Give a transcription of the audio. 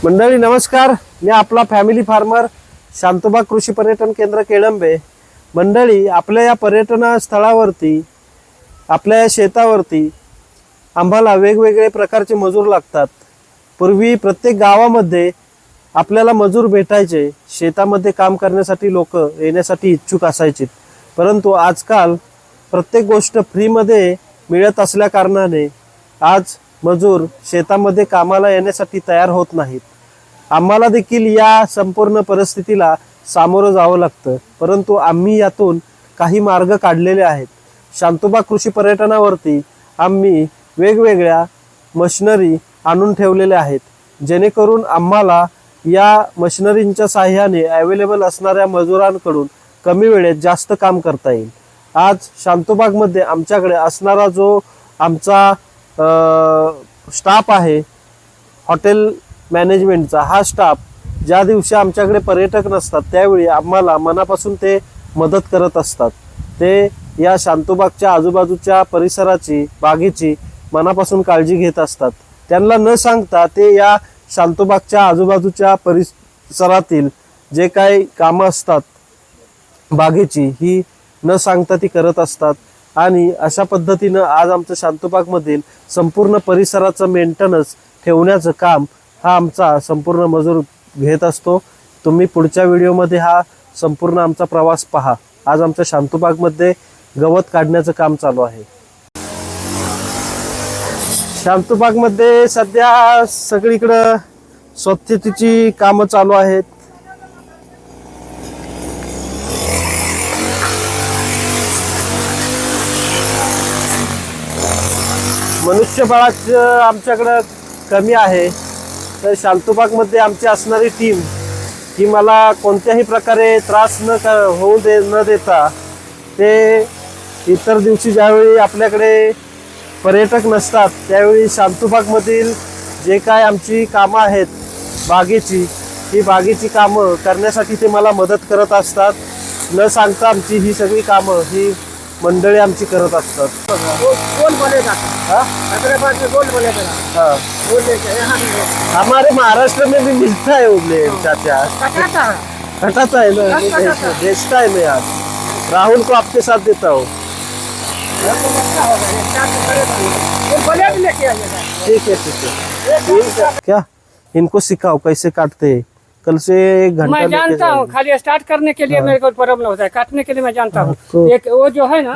मंडळी नमस्कार, मी आपला फॅमिली फार्मर शांतोबा कृषी पर्यटन केंद्र केळंबे। मंडळी, आपल्या या पर्यटन स्थळावरती आपल्या या शेतावरती आम्हाला वेगवेगळे प्रकारचे मजूर लागतात। पूर्वी प्रत्येक गावामध्ये आपल्याला मजूर भेटायचे, शेतामध्ये काम करण्यासाठी लोक येण्यासाठी इच्छुक असायचे। परंतु आजकाल प्रत्येक गोष्ट फ्रीमध्ये मिळत असल्या कारणाने आज मजूर शेतामध्ये कामाला येण्यासाठी तयार होत नाहीत। आम्हाला देखील या संपूर्ण परिस्थितीला सामोरं जावं लागतं, परंतु आम्ही यातून काही मार्ग काढलेले आहेत। शांतोबा कृषी पर्यटनावरती आम्ही वेगवेगळ्या मशिनरी आणून ठेवलेल्या आहेत, जेणेकरून आम्हाला या मशिनरींच्या सहाय्याने अवेलेबल असणाऱ्या मजुरांकडून कमी वेळेत जास्त काम करता येईल। आज शांतोबागमध्ये आमच्याकडे असणारा जो आमचा स्टाफ आहे, हॉटेल मॅनेजमेंटचा हा स्टाफ, ज्या दिवशी आमच्याकडे पर्यटक नसतात त्यावेळी आम्हाला मनापासून ते मदत करत असतात। ते या शांतोबागच्या आजूबाजूच्या परिसराची, बागेची मनापासून काळजी घेत असतात। त्यांना न सांगता ते या शांतोबागच्या आजूबाजूच्या परिसरातील जे काही कामं असतात बागेची, ही न सांगता ती करत असतात। आणि अशा पद्धतीनं आज आमच्या शांतोबागमधील संपूर्ण परिसराचं मेंटेनन्स ठेवण्याचं काम हा आमचा संपूर्ण मजूर घेत असतो। तुम्ही पुढच्या व्हिडिओमध्ये हा संपूर्ण आमचा प्रवास पहा। आज आमच्या शांतोबागमध्ये गवत काढण्याचं काम चालू आहे। शांतोबागमध्ये सध्या सगळीकडे स्वच्छतेची कामं चालू आहेत। मनुष्यबळाचं आमच्याकडे कमी आहे, तर शांतोबागमध्ये आमची असणारी टीम ही मला कोणत्याही प्रकारे त्रास होऊ न देता ते इतर दिवशी ज्यावेळी आपल्याकडे पर्यटक नसतात त्यावेळी शांतोबागमधील जे काय आमची कामं आहेत बागेची, ही बागेची कामं करण्यासाठी ते मला मदत करत असतात। न सांगता आमची ही सगळी कामं ही मंडळी आमची करत असतात। हमारे महाराष्ट्र में भी मिलता है वो ब्लेड चाचा, कटाता है ना, बेचता है। मैं आज राहुल को आपके साथ देता हूँ। ठीक है ठीक है। क्या इनको सिखाओ कैसे काटते हैं, कल से 1 घंटा मैं जानता हूँ। खाली स्टार्ट करने के लिए मेरे को प्रॉब्लम होता है, काटने के लिए मैं जानता हूँ। एक वो जो है ना